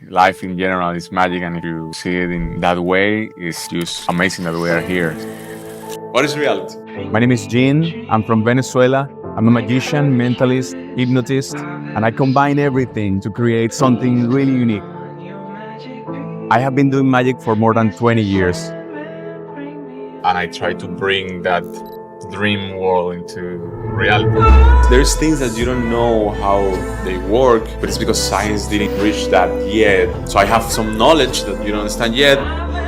Life in general is magic, and if you see it in that way, it's just amazing that we are here. What is reality? My name is Jean. I'm from Venezuela. I'm a magician, mentalist, hypnotist, and I combine everything to create something really unique. I have been doing magic for more than 20 years. And I try to bring that dream world into reality. There's things that you don't know how they work, but it's because science didn't reach that yet. So I have some knowledge that you don't understand yet.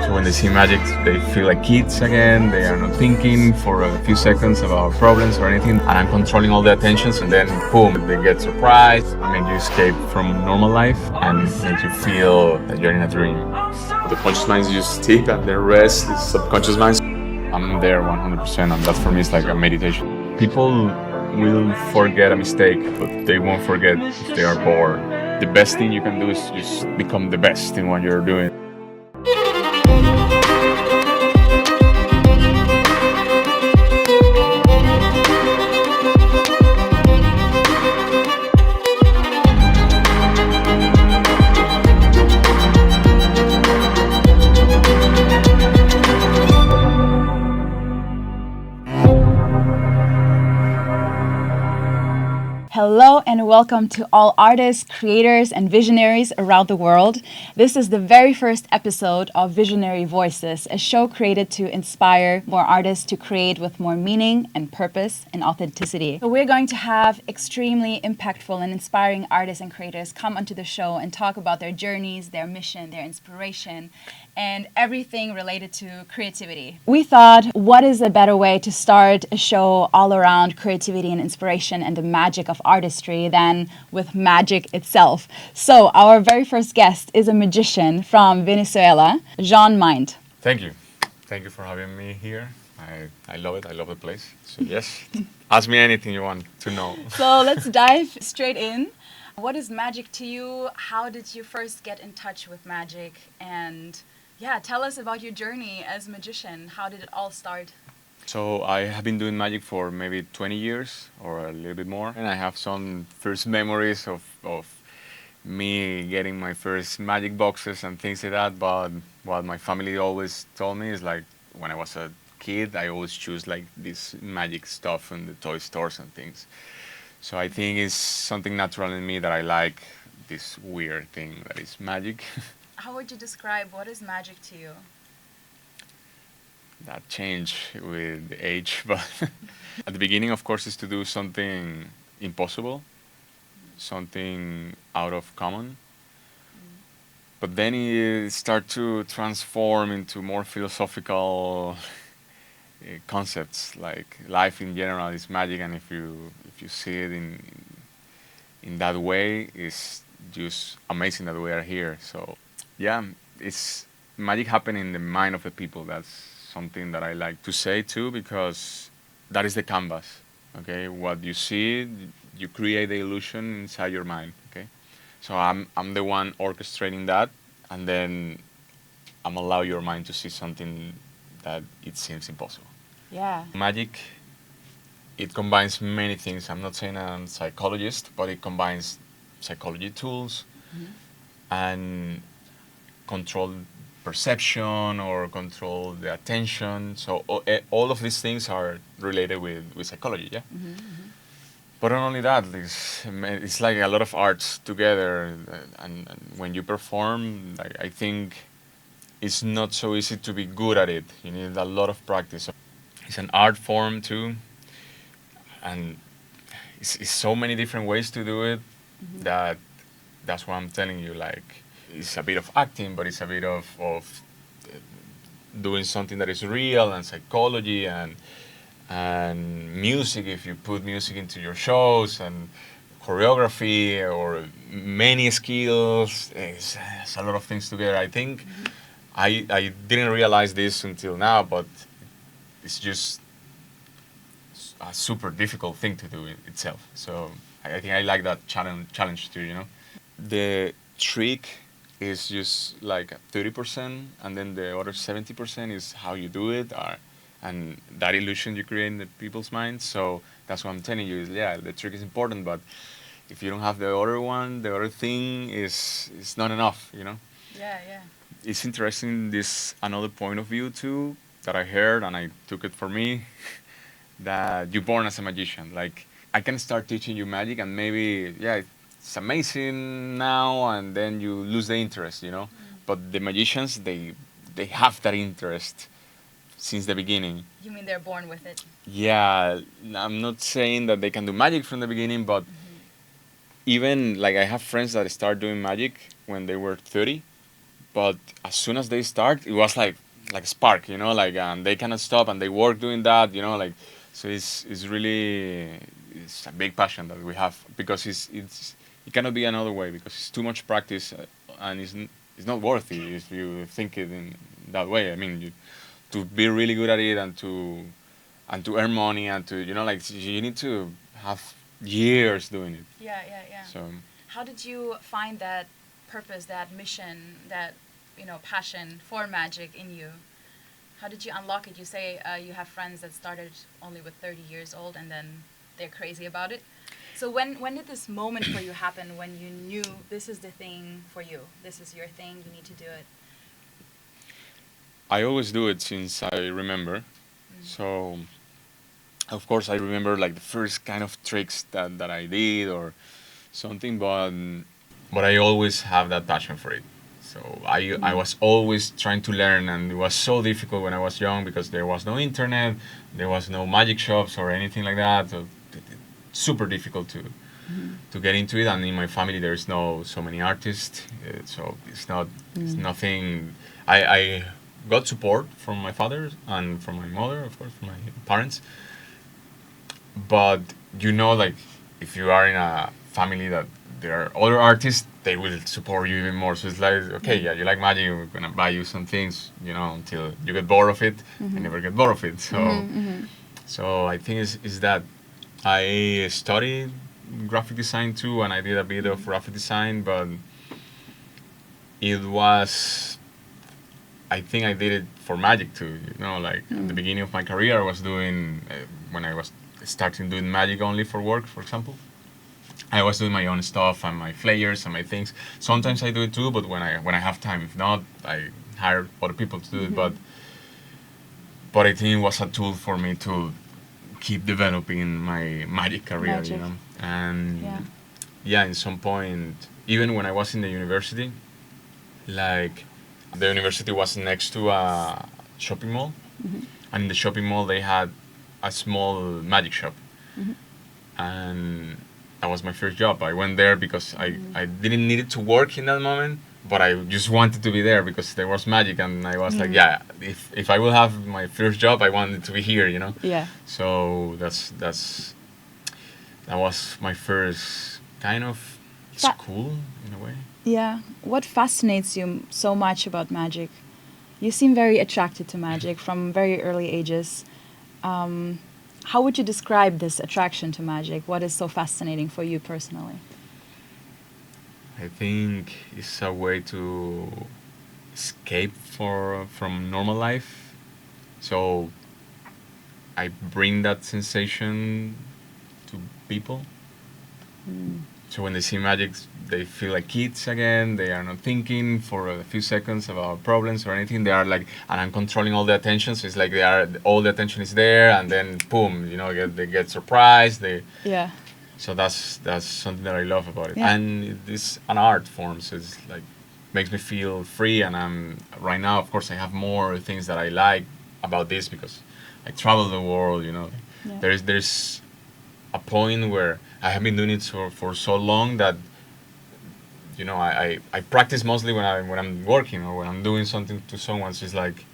So when they see magic, they feel like kids again. They are not thinking for a few seconds about problems or anything. And I'm controlling all the attentions, and then boom, they get surprised. I make you escape from normal life and make you feel that you're in a dream. The conscious mind is just sleep, and the rest is subconscious mind. I'm there 100%, and that for me is like a meditation. People will forget a mistake, but they won't forget if they are bored. The best thing you can do is just become the best in what you're doing. Hello and welcome to all artists, creators, and visionaries around the world. This is the very first episode of Visionary Voices, a show created to inspire more artists to create with more meaning and purpose and authenticity. So we're going to have extremely impactful and inspiring artists and creators come onto the show and talk about their journeys, their mission, their inspiration, and everything related to creativity. We thought, what is a better way to start a show all around creativity and inspiration and the magic of artistry than with magic itself? So our very first guest is a magician from Venezuela, Jeanmind. Thank you. Thank you for having me here. I love it. I love the place. So yes, ask me anything you want to know. So let's dive straight in. What is magic to you? How did you first get in touch with magic? And yeah, tell us about your journey as a magician. How did it all start? So I have been doing magic for maybe 20 years or a little bit more. And I have some first memories of me getting my first magic boxes and things like that. But what my family always told me is like when I was a kid, I always choose like this magic stuff in the toy stores and things. So I think it's something natural in me that I like this weird thing that is magic. How would you describe what is magic to you? That change with age, but at the beginning, of course, is to do something impossible, something out of common. But then it start to transform into more philosophical concepts, like life in general is magic, and if you see it in that way, it's just amazing that we are here. So yeah, it's magic happen in the mind of the people. That's something that I like to say too, because that is the canvas. Okay, what you see, you create the illusion inside your mind. Okay, so I'm the one orchestrating that, and then I'm allow your mind to see something that it seems impossible. Yeah. Magic, it combines many things. I'm not saying I'm a psychologist, but it combines psychology tools and control perception or control the attention. So all of these things are related with psychology, yeah? But not only that, it's like a lot of arts together. And when you perform, I think it's not so easy to be good at it. You need a lot of practice. It's an art form too. And it's so many different ways to do it that's what I'm telling you. Like, it's a bit of acting, but it's a bit of doing something that is real, and psychology and music. If you put music into your shows, and choreography, or many skills, it's a lot of things together. I think I didn't realize this until now, but it's just a super difficult thing to do itself. So I think I like that challenge too. The trick is just like 30%, and then the other 70% is how you do it, and that illusion you create in the people's minds. So that's what I'm telling you is, yeah, the trick is important, but if you don't have the other one, the other thing is not enough, you know. Yeah, yeah. It's interesting, this another point of view too that I heard, and I took it for me, that you're born as a magician. Like, I can start teaching you magic, and maybe, yeah, it's amazing now, and then you lose the interest, you know. But the magicians, they have that interest since the beginning. You mean they're born with it? Yeah, I'm not saying that they can do magic from the beginning, but even like I have friends that start doing magic when they were 30, but as soon as they start, it was like a spark, you know, like they cannot stop and they work doing that, you know, like, so it's really, it's a big passion that we have, because it cannot be another way, because it's too much practice, and it's not worthy if you think it in that way. I mean, to be really good at it, and to earn money, and to, you know, like, you need to have years doing it. Yeah, yeah, yeah. So How did you find that purpose, that mission, that, you know, passion for magic in you? How did you unlock it? You say you have friends that started only with 30 years old, and then they're crazy about it. So when did this moment for you happen, when you knew this is the thing for you, this is your thing, you need to do it? I always do it since I remember. So, of course, I remember like the first kind of tricks that I did or something, but I always have that passion for it. So I was always trying to learn, and it was so difficult when I was young, because there was no internet, there was no magic shops or anything like that. So super difficult to get into it, and in my family there's no so many artists, so it's nothing. I got support from my father and from my mother, of course, from my parents, but you know, like, if you are in a family that there are other artists, they will support you even more. So it's like, okay, yeah, you like magic, we're gonna buy you some things, you know, until you get bored of it. I never get bored of it. So so I think is that I studied graphic design too, and I did a bit of graphic design, but it was, I think I did it for magic too. You know, like at the beginning of my career, I was doing when I was starting doing magic only for work, for example. I was doing my own stuff and my flyers and my things. Sometimes I do it too, but when I have time. If not, I hire other people to do it. But I think it was a tool for me to keep developing my magic career. Magic. You know, and Yeah. yeah, in some point, even when I was in the university, like, the university was next to a shopping mall, and in the shopping mall they had a small magic shop, and that was my first job. I went there because I didn't need it to work in that moment, but I just wanted to be there because there was magic, and I was like, yeah, if I will have my first job, I want it to be here, you know. Yeah. So that was my first kind of school in a way. Yeah. What fascinates you so much about magic? You seem very attracted to magic from very early ages. How would you describe this attraction to magic? What is so fascinating for you personally? I think it's a way to escape from normal life. So I bring that sensation to people. So when they see magic, they feel like kids again. They are not thinking for a few seconds about problems or anything. They are like, and I'm controlling all the attention. So it's like all the attention is there, and then boom, you know, they get surprised. Yeah. So that's something that I love about it. Yeah. And it's an art form, so it's like makes me feel free. And I'm right now, of course, I have more things that I like about this because I travel the world. You know, Yeah. there's a point where I have been doing it for so long that, you know, I practice mostly when I'm working or when I'm doing something to someone. So it's like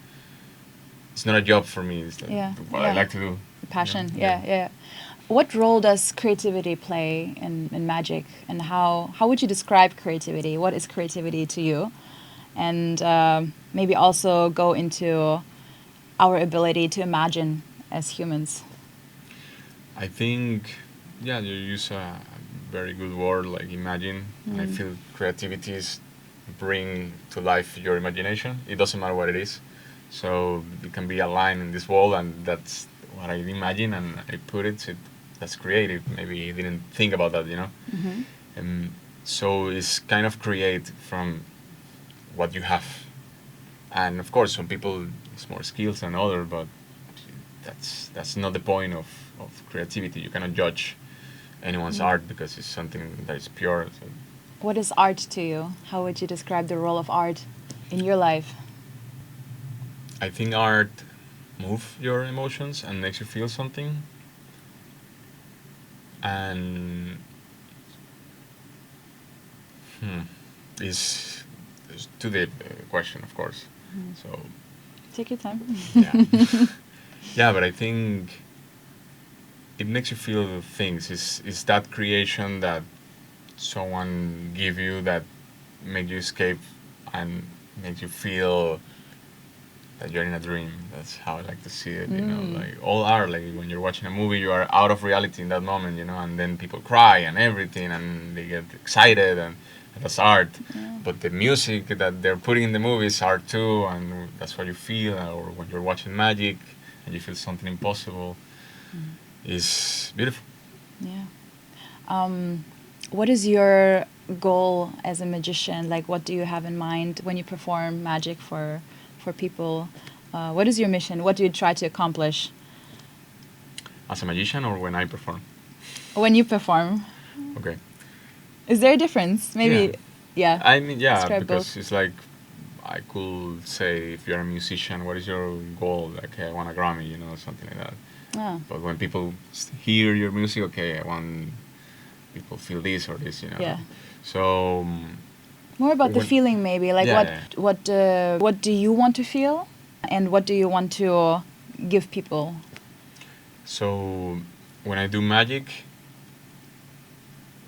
it's not a job for me. It's like Yeah, what yeah. I like to do. Passion. Yeah. Yeah. What role does creativity play in magic, and how would you describe creativity? What is creativity to you? And maybe also go into our ability to imagine as humans. I think, yeah, you use a very good word like imagine. And I feel creativity is bring to life your imagination. It doesn't matter what it is. So it can be a line in this wall, and that's what I imagine, and I put it. that's creative. Maybe he didn't think about that, you know. So it's kind of create from what you have, and of course, some people it's more skills than other, but that's not the point of creativity. You cannot judge anyone's art because it's something that is pure. So What is art to you? How would you describe the role of art in your life? I think art moves your emotions and makes you feel something. And is too deep question, of course. So Take your time. yeah, yeah, but I think it makes you feel things. Is that creation that someone give you that make you escape and make you feel that you're in a dream. That's how I like to see it, you know, like all art, like when you're watching a movie, you are out of reality in that moment, you know, and then people cry and everything and they get excited and that's art. But the music that they're putting in the movie is art too, and that's what you feel. Or when you're watching magic and you feel something impossible, is beautiful. Yeah. What is your goal as a magician? Like, what do you have in mind when you perform magic for people? What is your mission? What do you try to accomplish? As a magician or when I perform? When you perform, Okay. is there a difference? Maybe, yeah. I mean, yeah, Describe because both. it's like I could say, if you're a musician, what is your goal? Like, hey, I want a Grammy, you know, something like that. Ah. But when people hear your music, okay, I want people feel this or this, you know. Yeah. So More about the when- feeling, maybe. Like, Yeah, what do you want to feel, and what do you want to give people? so when I do magic,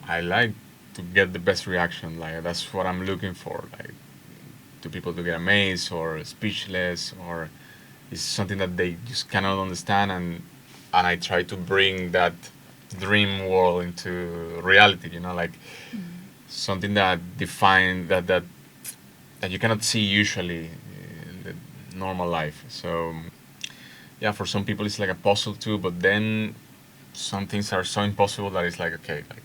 I like to get the best reaction. Like that's what I'm looking for. Like to people to get amazed or speechless, or it's something that they just cannot understand, and I try to bring that dream world into reality. You know, like something that define that you cannot see usually in the normal life. So yeah, for some people it's like a puzzle too, but then some things are so impossible that it's like okay, like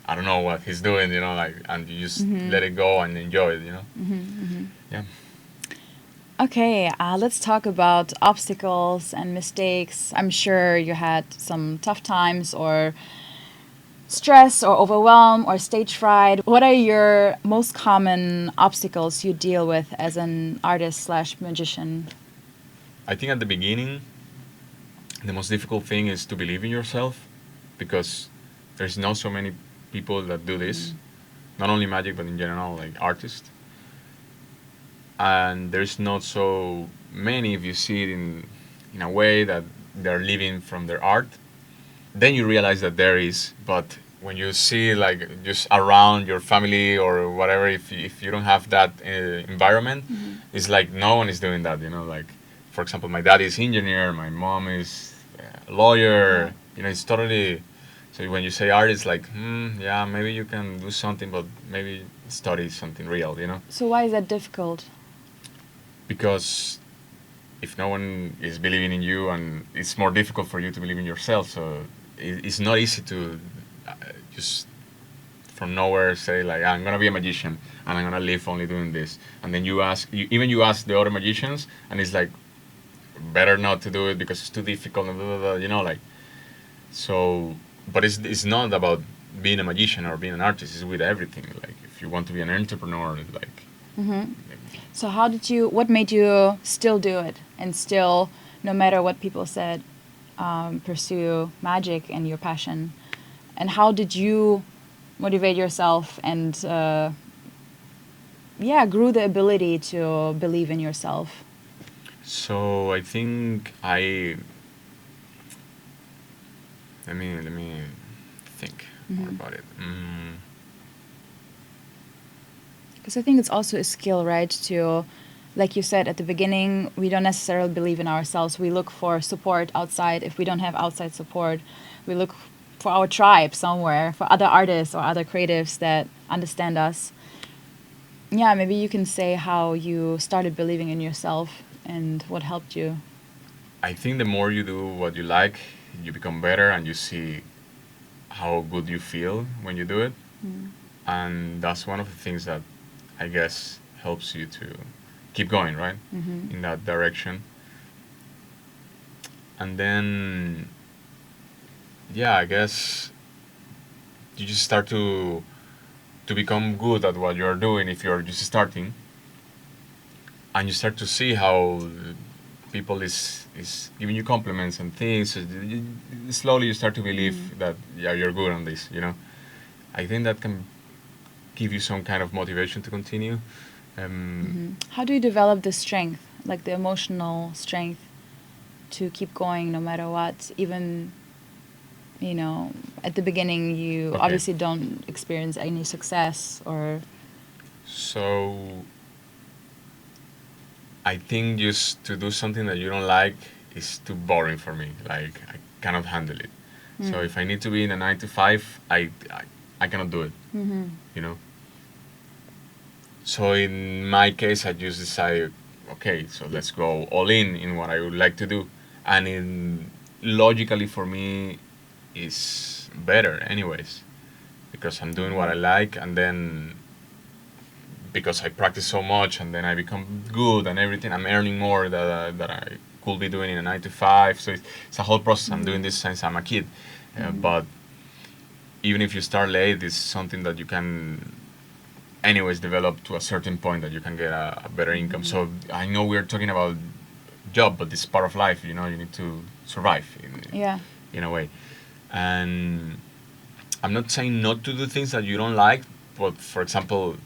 I don't know what he's doing, you know, like, and you just let it go and enjoy it, you know. Yeah. Okay, let's talk about obstacles and mistakes. I'm sure you had some tough times or stress or overwhelm or stage fright. What are your most common obstacles you deal with as an artist slash magician? I think at the beginning, the most difficult thing is to believe in yourself, because there's not so many people that do this, not only magic but in general, like artists. And there's not so many, if you see it in a way that they're living from their art. Then you realize that there is, but when you see like just around your family or whatever, if you don't have that environment, it's like no one is doing that, you know. Like for example, my dad is engineer, my mom is a lawyer, you know, it's totally. So when you say art, it's like yeah, maybe you can do something, but maybe study something real, you know. So why is that difficult? Because if no one is believing in you, and it's more difficult for you to believe in yourself, so it's not easy to just from nowhere say like I'm gonna be a magician and I'm gonna live only doing this, and then you ask the other magicians and it's like better not to do it because it's too difficult and blah, blah, blah, you know, like. So but it's not about being a magician or being an artist, it's with everything. Like if you want to be an entrepreneur, it's like So what made you still do it and still, no matter what people said, pursue magic and your passion? And how did you motivate yourself and, grew the ability to believe in yourself? So I think let me think more about it. Because I think it's also a skill, right? To, like you said at the beginning, we don't necessarily believe in ourselves. We look for support outside. If we don't have outside support, we look for our tribe somewhere, for other artists or other creatives that understand us. Yeah, maybe you can say how you started believing in yourself and what helped you. I think the more you do what you like, you become better and you see how good you feel when you do it. And that's one of the things that I guess helps you to keep going, right? In that direction. And then, yeah, I guess you just start to become good at what you're doing if you're just starting, and you start to see how people is giving you compliments and things. Slowly you start to believe that, yeah, you're good on this, you know. I think that can give you some kind of motivation to continue. How do you develop the strength, like the emotional strength, to keep going no matter what? Even, you know, at the beginning, you Okay. obviously don't experience any success or. So I think just to do something that you don't like is too boring for me. Like, I cannot handle it. So if I need to be in a 9 to 5, I cannot do it. You know. So in my case, I just decided, okay, so let's go all in what I would like to do, and logically for me, is better anyways, because I'm doing what I like, and then because I practice so much, and then I become good and everything, I'm earning more that I could be doing in a 9 to 5. So it's a whole process. I'm doing this since I'm a kid, but even if you start late, it's something that you can anyways develop to a certain point that you can get a better income. So I know we're talking about job, but it's part of life. You know, you need to survive Yeah. in a way. And I'm not saying not to do things that you don't like, but for example,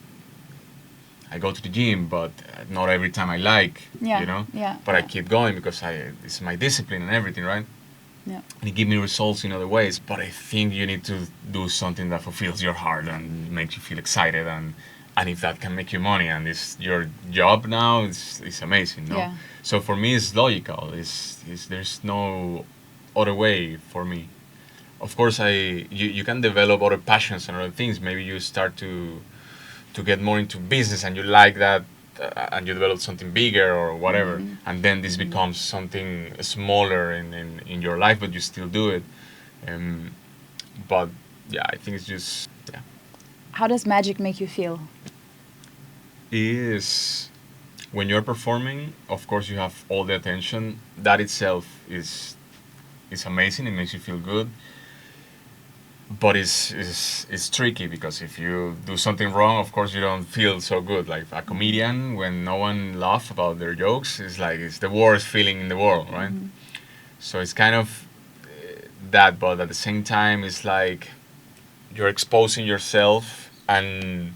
I go to the gym, but not every time I like, Yeah, you know. yeah, But I yeah. keep going because it's my discipline and everything, right? Yeah. And it gives me results in other ways. But I think you need to do something that fulfills your heart and makes you feel excited, and if that can make you money and it's your job now, it's amazing, no? Yeah. So for me, it's logical. It's there's no other way for me. Of course, you can develop other passions and other things. Maybe you start to get more into business and you like that, and you develop something bigger or whatever, and then this becomes something smaller in your life, but you still do it. But yeah, I think it's just, yeah. How does magic make you feel? Is when you're performing, of course, you have all the attention. That itself is amazing. It makes you feel good. But it's tricky because if you do something wrong, of course you don't feel so good. Like a comedian, when no one laughs about their jokes, it's like it's the worst feeling in the world, right? So it's kind of that, but at the same time, it's like you're exposing yourself, and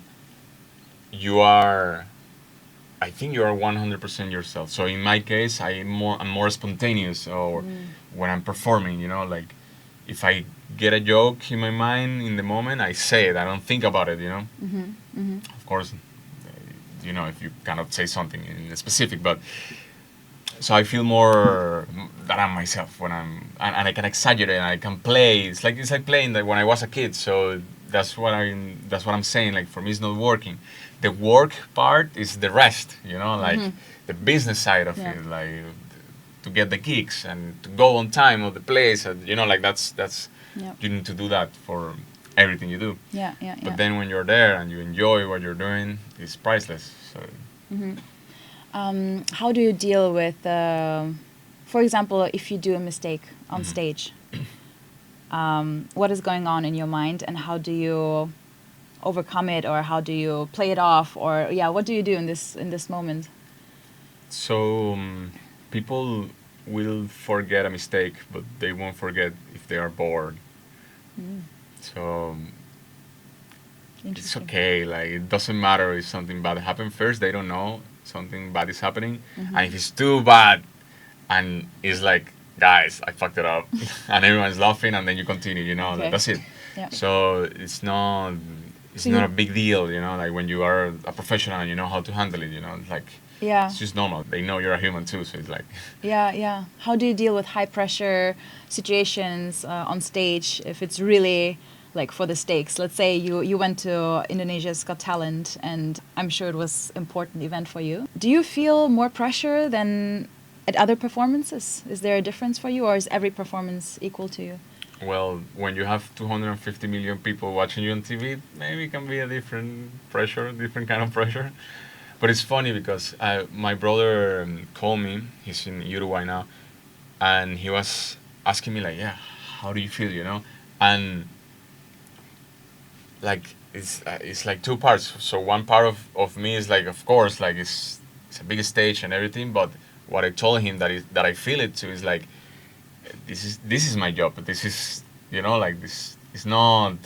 you are. I think you are 100% yourself. So in my case, I'm more spontaneous, or when I'm performing, you know, like if I get a joke in my mind in the moment, I say it. I don't think about it, you know. Of course, you know, if you cannot say something in specific, but so I feel more that I'm myself when and I can exaggerate and I can play. It's like playing like when I was a kid. So that's what I'm saying. Like for me, it's not working. The work part is the rest, you know, like the business side of Yeah. it, like to get the gigs and to go on time of the place, and, you know, like that's Yeah. you need to do that for everything you do. Yeah, yeah, yeah. But then when you're there and you enjoy what you're doing, it's priceless. So How do you deal with, for example, if you do a mistake on stage? What is going on in your mind, and how do you overcome it, or how do you play it off, or yeah, what do you do in this moment? So people will forget a mistake, but they won't forget if they are bored. So it's Interesting. okay. Like it doesn't matter if something bad happened first. They don't know something bad is happening, and if it's too bad, and it's like, guys, I fucked it up, and everyone's laughing, and then you continue. You know, Okay. like, that's it. Yeah. So it's not. It's So not you- a big deal, you know. Like when you are a professional, and you know how to handle it. You know, it's like Yeah. it's just normal. They know you're a human too, so it's like. Yeah, yeah. How do you deal with high pressure situations on stage if it's really like for the stakes? Let's say you went to Indonesia's Got Talent, and I'm sure it was important event for you. Do you feel more pressure than at other performances? Is there a difference for you, or is every performance equal to you? Well, when you have 250 million people watching you on TV, maybe it can be a different pressure, different kind of pressure. But it's funny because my brother called me. He's in Uruguay now, and he was asking me like, "Yeah, how do you feel?" You know, and like it's like two parts. So one part of me is like, of course, like it's a big stage and everything. But what I told him that I feel it too is like, this is my job. This is, you know, like, this is not.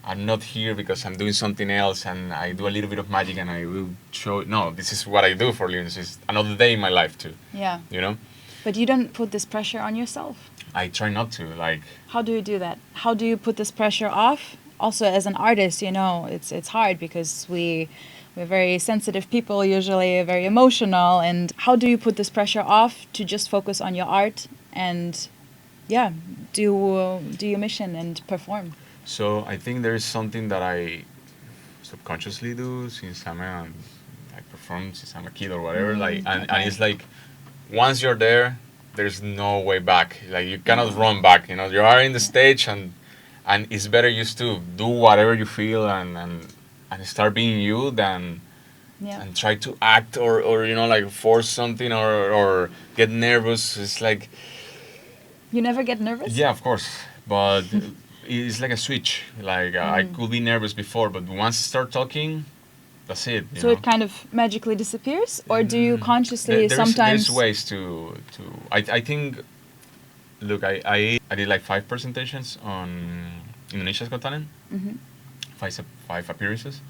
I'm not here because I'm doing something else and I do a little bit of magic and I will show. No, this is what I do for a living. This is another day in my life too. Yeah. You know. But you don't put this pressure on yourself. I try not to, like. How do you do that? How do you put this pressure off? Also, as an artist, you know, it's hard because we're very sensitive people, usually very emotional. And how do you put this pressure off to just focus on your art and, yeah, do your mission and perform? So I think there is something that I subconsciously do since I perform since I'm a kid or whatever. And it's like, once you're there, there's no way back. Like, you cannot run back. You know, you are in the stage, and it's better just to do whatever you feel and start being you than and try to act or you know, like, force something or get nervous. It's like, you never get nervous? yeah, of course, but it's like a switch. Like, I could be nervous before, but once I start talking, that's it. You So know? it kind of magically disappears, or do you consciously sometimes? There's ways to. I think. Look, I did like 5 presentations on Indonesia's Got Talent. Mm-hmm. Five appearances,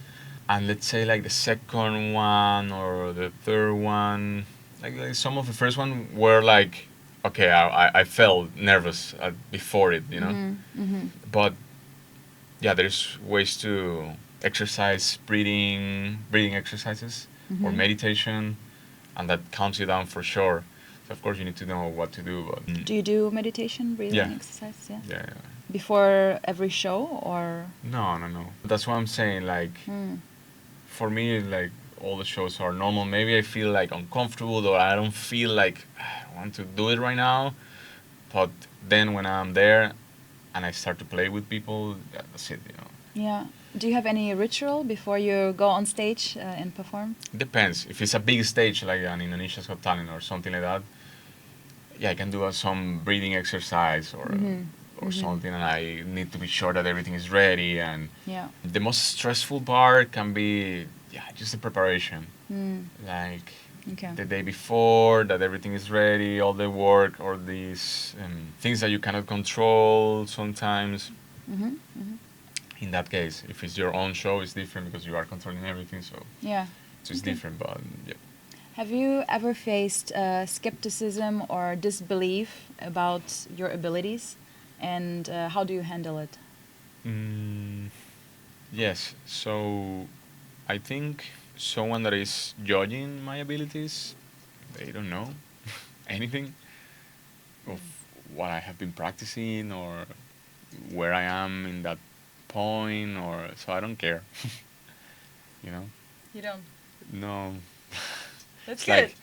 and let's say like the second one or the third one, like some of the first one were like, okay, I felt nervous before it, you know. Mm-hmm. Mm-hmm. But yeah, there's ways to exercise, breathing exercises, or meditation, and that calms you down for sure. So of course you need to know what to do. But Do you do meditation, breathing Yeah. exercise? Yeah. yeah, Before every show, or? no. That's what I'm saying. Like, for me, like, all the shows are normal. Maybe I feel like uncomfortable, or I don't feel like I want to do it right now. But then when I'm there and I start to play with people, that's it, you know. Yeah. Do you have any ritual before you go on stage and perform? Depends. If it's a big stage like an Indonesia's Got Talent or something like that, yeah, I can do some breathing exercise or something, and I need to be sure that everything is ready. And Yeah. the most stressful part can be, just the preparation. Like, Okay. the day before, that everything is ready, all the work or these things that you cannot control sometimes. In that case, if it's your own show, it's different because you are controlling everything, so Yeah. it's different. But yeah. Have you ever faced skepticism or disbelief about your abilities, and how do you handle it? Yes. So I think someone that is judging my abilities, they don't know anything of what I have been practicing or where I am in that point, or so I don't care. You know? You don't. No. That's It's like,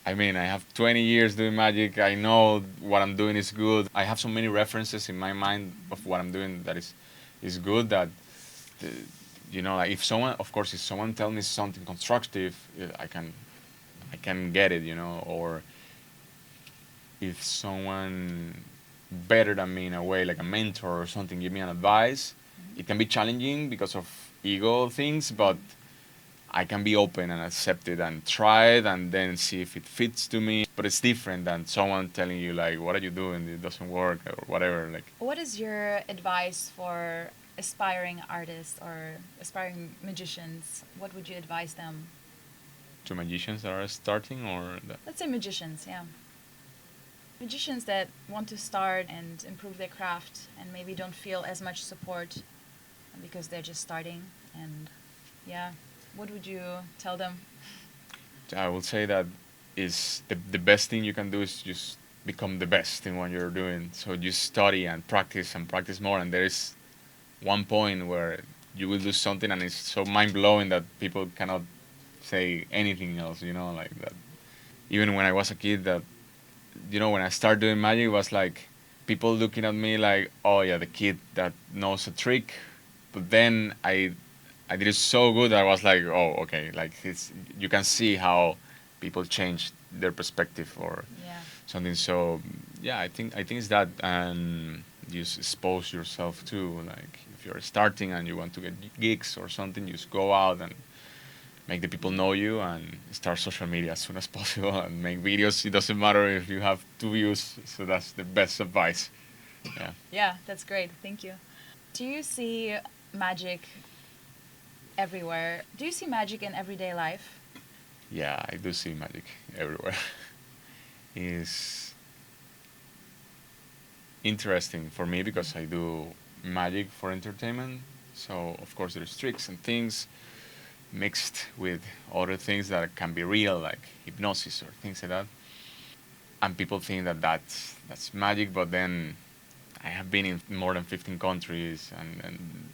I mean, I have 20 years doing magic. I know what I'm doing is good. I have so many references in my mind of what I'm doing that is good that, you know, like, if someone tells me something constructive, I can get it, you know, or if someone better than me in a way, like a mentor or something, give me an advice, it can be challenging because of ego things, but I can be open and accept it and try it and then see if it fits to me. But it's different than someone telling you, like, what are you doing? It doesn't work or whatever. Like, What is your advice for aspiring artists or aspiring magicians? What would you advise them? to magicians that are starting, or Let's say magicians, yeah. Magicians that want to start and improve their craft and maybe don't feel as much support because they're just starting. And yeah, what would you tell them? I will say that is the best thing you can do is just become the best in what you're doing. So just study and practice more. And there is one point where you will do something and it's so mind blowing that people cannot say anything else. You know, like that. even when I was a kid, that when I started doing magic, it was like people looking at me like, oh yeah, the kid that knows a trick. But then I did it so good that I was like, oh okay, like you can see how people change their perspective or Yeah. something. So yeah, I think it's that, and you expose yourself to, like, if you're starting and you want to get gigs or something, you just go out and make the people know you and start social media as soon as possible and make videos. It doesn't matter if you have 2 views. So that's the best advice. Yeah. Yeah, that's great. Thank you. Do you see magic everywhere? Do you see magic in everyday life? Yeah, I do see magic everywhere. It's interesting for me because I do magic for entertainment. So of course there's tricks and things mixed with other things that can be real, like hypnosis or things like that. And people think that that's magic, but then I have been in more than 15 countries, and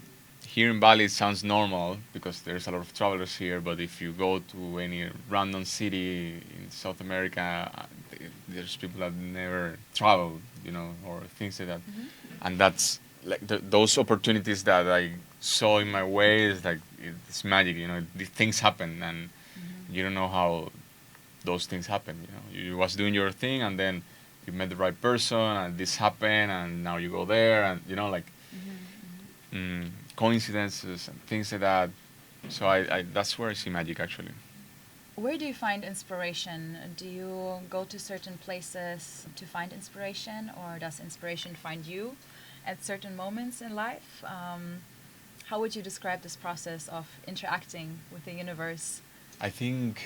here in Bali it sounds normal because there's a lot of travelers here. But if you go to any random city in South America, there's people that never traveled, or things like that. And that's like those opportunities that I saw in my way is like it's magic. These things happen, and you don't know how those things happen. You was doing your thing, and then you met the right person, and this happened, and now you go there, and like coincidences and things like that. So I that's where I see magic actually. Where do you find inspiration? Do you go to certain places to find inspiration, or does inspiration find you at certain moments in life? How would you describe this process of interacting with the universe? I think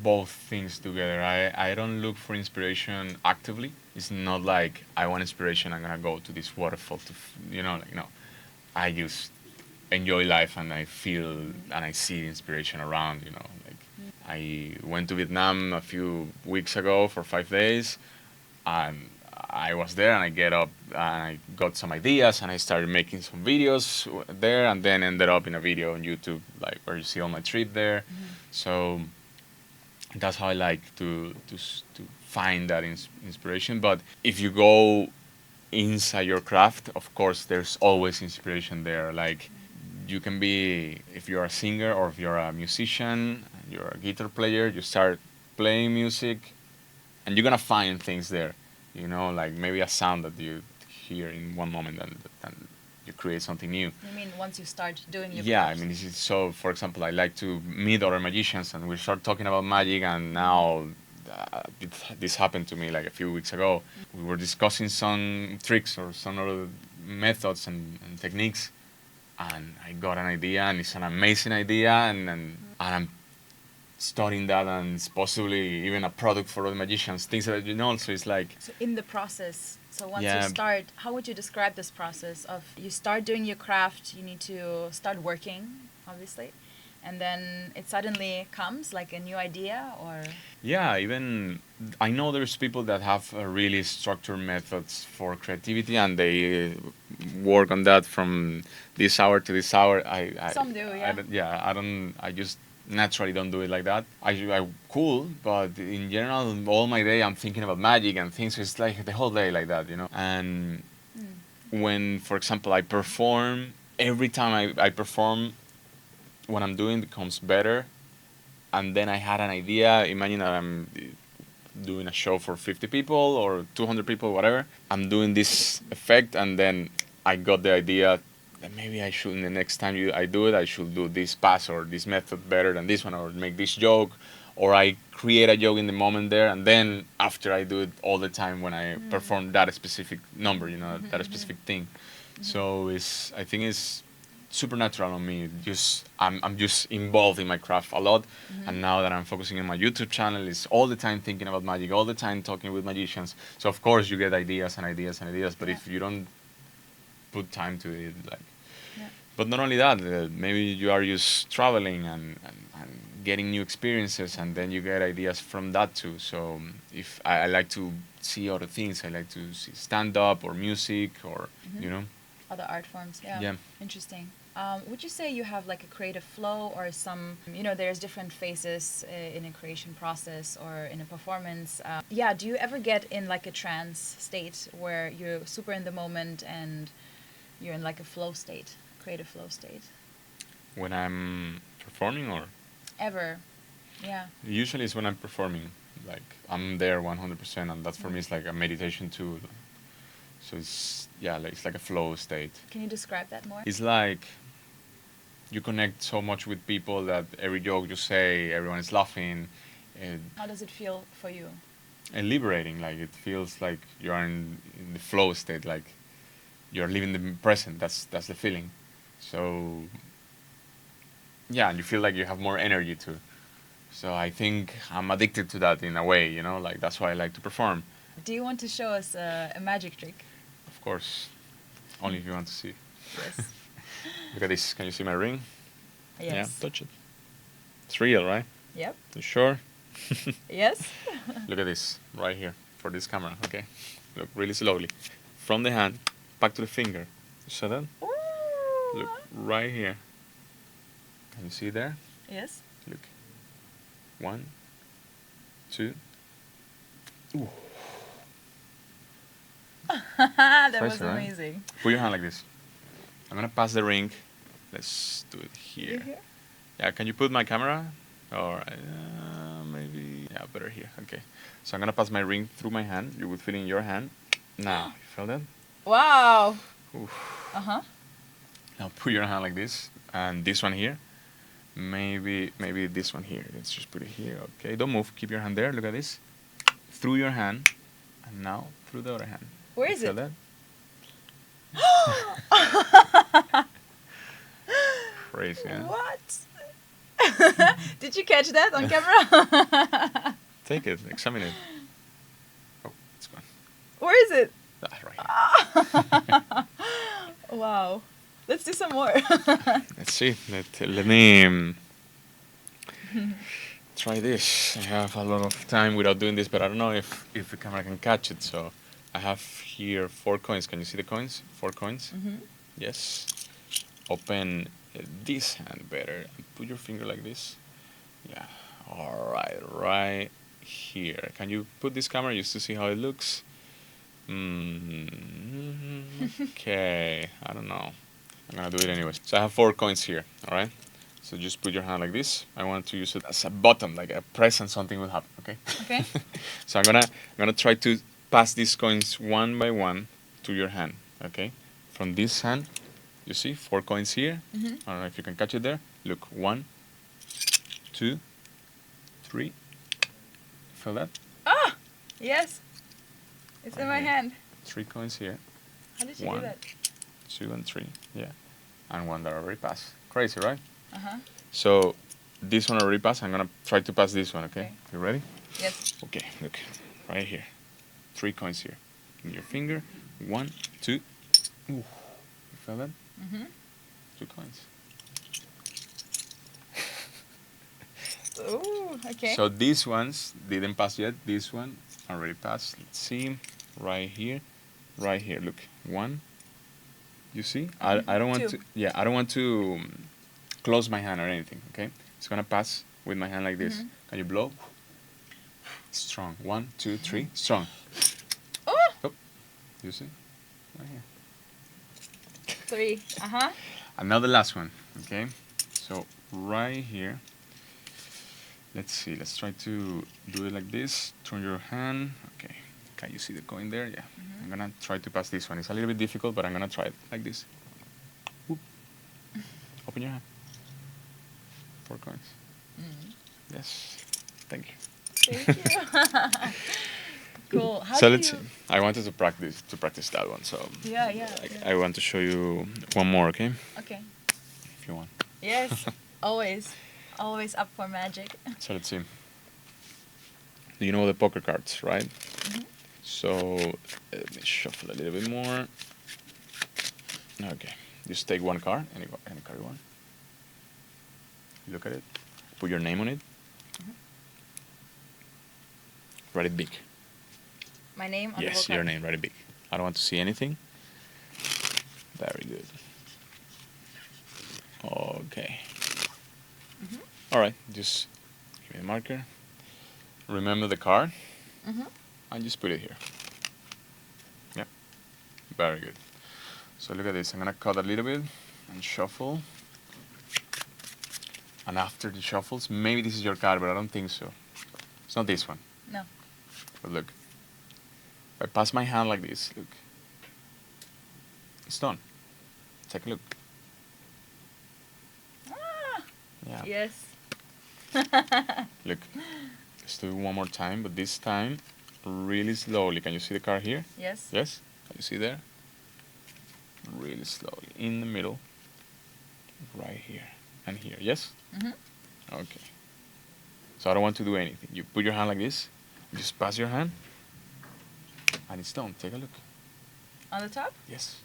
both things together. I don't look for inspiration actively. It's not like I want inspiration, I'm gonna go to this waterfall to, like, no. I just enjoy life and I feel and I see inspiration around, like I went to Vietnam a few weeks ago for 5 days, and I was there and I get up and I got some ideas and I started making some videos there, and then ended up in a video on YouTube, like where you see all my trip there. So that's how I like to find that inspiration. But if you go inside your craft, of course, there's always inspiration there. Like you can be, if you're a singer or if you're a musician, you're a guitar player, you start playing music, and you're gonna find things there. Like maybe a sound that you hear in one moment, and you create something new. You mean once you start doing your Yeah, I craft? mean, this is so. For example, I like to meet other magicians, and we start talking about magic. And now, this happened to me like a few weeks ago. We were discussing some tricks or some other methods and techniques, and I got an idea, and it's an amazing idea, and I'm studying that, and it's possibly even a product for other magicians. Things that so it's like So in the process, so once Yeah. you start, how would you describe this process of you start doing your craft, you need to start working, obviously, and then it suddenly comes like a new idea, or Yeah, even I know there's people that have really structured methods for creativity, and they work on that from this hour to this hour. Some do, yeah. I don't. I just naturally don't do it like that. I cool, but in general, all my day I'm thinking about magic and things. It's like the whole day like that. And when, for example, I perform, every time I perform, what I'm doing becomes better. And then I had an idea. Imagine that I'm doing a show for 50 people or 200 people, whatever. I'm doing this effect, and then I got the idea that maybe I should, the next time I do it, I should do this pass or this method better than this one, or make this joke, or I create a joke in the moment there, and then after I do it all the time when I perform that specific number, that specific thing. So I think it's supernatural on me. I'm just involved in my craft a lot, and now that I'm focusing on my YouTube channel, it's all the time thinking about magic, all the time talking with magicians. So of course you get ideas and ideas and ideas, but if you don't put time to it, like. Yeah. But not only that, maybe you are just traveling and getting new experiences, and then you get ideas from that too. So if I like to see other things, I like to see stand up or music or other art forms. Yeah. Yeah. Interesting. Would you say you have like a creative flow or some, there's different phases in a creation process or in a performance. Yeah, do you ever get in like a trance state where you're super in the moment and you're in like a flow state, creative flow state? When I'm performing, or Ever? Yeah. usually it's when I'm performing. Like I'm there 100%, and that for me is like a meditation too. So it's it's like a flow state. Can you describe that more? It's like you connect so much with people that every joke you say, everyone is laughing, How does it feel for you? and liberating. Like it feels like you are in the flow state, like you're living the present. That's the feeling. So yeah, and you feel like you have more energy too. So I think I'm addicted to that in a way, like that's why I like to perform. Do you want to show us a magic trick? Of course, only if you want to see. Yes. Look at this. Can you see my ring? Yes. Yeah, touch it. It's real, right? Yep. You sure? Yes. Look at this, right here, for this camera, okay? Look, really slowly. From the hand, back to the finger. You saw that? Ooh. Look, right here. Can you see there? Yes. Look. 1, 2. Ooh. That was Crazy, right? amazing. Put your hand like this. I'm gonna pass the ring. Let's do it here. Here? Yeah, can you put my camera? Or maybe, yeah, better here. Okay. So I'm gonna pass my ring through my hand. You would feel it in your hand. Now, you feel that? Wow. Oof. Uh-huh. Now put your hand like this, and this one here. Maybe this one here. Let's just put it here. Okay, don't move. Keep your hand there. Look at this. Through your hand, and now through the other hand. Where You is feel it? that? Crazy, huh? What? Did you catch that on camera? Take it. Examine it. Oh, it's gone. Where is it? Ah, right here. Wow. Let's do some more. Let's see. Let me try this. I have a lot of time without doing this, but I don't know if the camera can catch it. So I have here 4 coins. Can you see the coins? 4 coins. Mhm. Yes. Open this hand better. Put your finger like this. Yeah. All right. Right here. Can you put this camera just to see how it looks? Okay. I don't know. I'm gonna do it anyways. So I have 4 coins here, all right? So just put your hand like this. I want to use it as a button, like a press and something will happen, okay? Okay. So I'm gonna try to pass these coins one by one to your hand, okay? From this hand, you see 4 coins here. Mhm. I don't know if you can catch it there. Look, 1, 2, 3. Feel that? Ah! Yes. It's in my Okay. hand. 3 coins here. How did you 1, do that? 2, and 3. Yeah. And 1 that already passed. Crazy, right? Uh-huh. So this one already passed. I'm gonna try to pass this one. Okay? Okay. You ready? Yes. Okay. Look, right here. 3 coins here. In your finger. 1, 2. Ooh. You feel that? Mhm. 2 coins. Ooh, okay. So these ones didn't pass yet. This one already passed. Let's see. Right here. Right here. Look. 1. You see? I don't want 2. to. Yeah. I don't want to close my hand or anything. Okay. It's gonna pass with my hand like this. Mhm. Can you blow? Strong. 1, 2, 3. Strong. Oh! Oh. You see? Right here. 3. Uh-huh. And now the last one. Okay. So right here. Let's see. Let's try to do it like this. Turn your hand. Okay. Can you see the coin there? Yeah. Mhm. I'm gonna try to pass this one. It's a little bit difficult, but I'm gonna try it like this. Whoop. Open your hand. 4 coins. Mm. Yes. Thank you. Thank you. Cool. How So do let's you... see. I wanted to practice that one. So Yeah, yeah. I want to show you one more. Okay. Okay. If you want. Yes. Always. Always up for magic. So let's see. Do you know the poker cards, right? Mhm. So let me shuffle a little bit more. Okay. Just take one card, any card you want. Look at it. Put your name on it. Mhm. Write it big. My name on the Yes, whole your card. name. Write it big. I don't want to see anything. Very good. Okay. All right, just give me the marker. Remember the card, and just put it here. Yeah, very good. So look at this. I'm gonna cut a little bit and shuffle. And after the shuffles, maybe this is your card, but I don't think so. It's not this one. No. But look, if I pass my hand like this, look, it's done. Take a look. Ah, Yeah. yes. Look, let's do it one more time, but this time really slowly. Can you see the card here? Yes. Yes? Can you see there? Really slowly. In the middle. Right here. And here. Yes? Okay. So I don't want to do anything. You put your hand like this. You just pass your hand. And it's done. Take a look. On the top? Yes.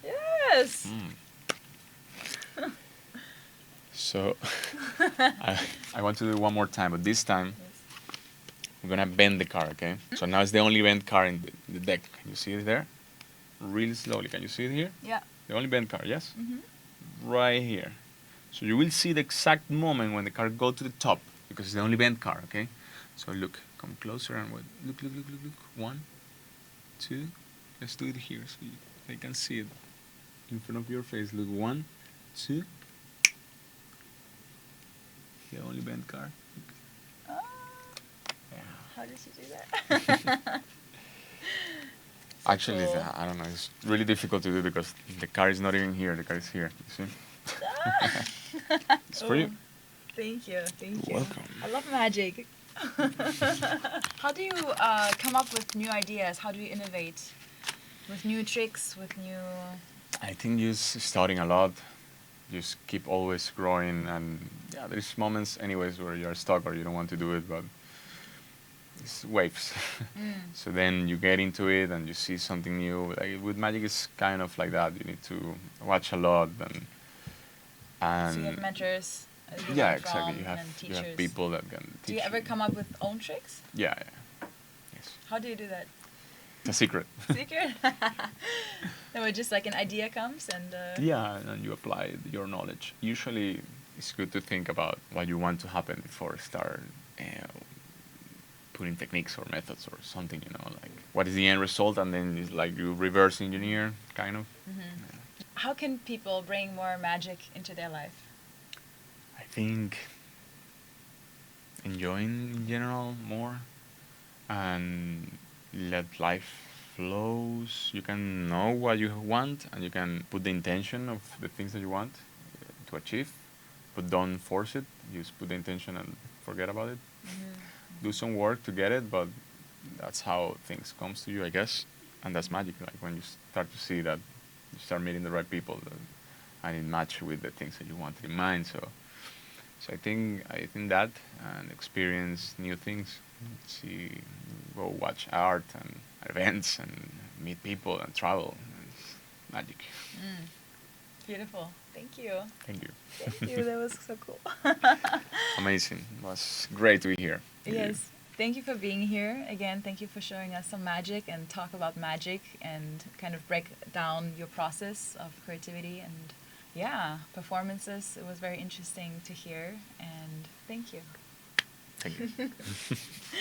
Yes. So I want to do it one more time, but this time we're gonna bend the card, okay? So now it's the only bent card in the deck. Can you see it there? Really slowly. Can you see it here? Yeah. The only bent card, yes? Right here. So you will see the exact moment when the card go to the top, because it's the only bent card, okay? So look, come closer and wait. Look, look, look, look, look. 1, 2. Let's do it here so I can see it in front of your face. Look, 1, 2. The only bent card. Oh, Yeah. how did you do that? Actually, cool. I don't know. It's really difficult to do because the card is not even here. The card is here. You see? It's for you. Thank you. Thank you. Welcome. I love magic. How do you come up with new ideas? How do you innovate with new tricks, with new... I think just starting a lot, just keep always growing, and yeah, there's moments anyways where you're stuck or you don't want to do it, but it's waves. So then you get into it and you see something new. Like with magic, it's kind of like that. You need to watch a lot and So you have mentors. You yeah, learn exactly. from, You and have teachers. people that can teach. Do you ever come up with own tricks? Yeah, yeah. Yes. How do you do that? It's a secret. Secret? No, it's just like an idea comes and... Yeah, and you apply your knowledge. Usually, it's good to think about what you want to happen before start putting techniques or methods or something. You know, like what is the end result, and then it's like you reverse engineer, kind of. Yeah. How can people bring more magic into their life? I think enjoying in general more, and let life flows. You can know what you want, and you can put the intention of the things that you want to achieve, but don't force it. Just put the intention and forget about it. Do some work to get it, but that's how things comes to you, I guess. And that's magic. Like when you start to see that you start meeting the right people and it match with the things that you wanted in mind. So I think that, and experience new things. See, go watch art and events and meet people and travel. It's magic. Beautiful. Thank you. Thank you. Thank you. That was so cool. Amazing. It was great to be here. with you. Yes. Thank you for being here. Again, thank you for showing us some magic and talk about magic and kind of break down your process of creativity and, yeah, performances. It was very interesting to hear, and thank you. Thank you.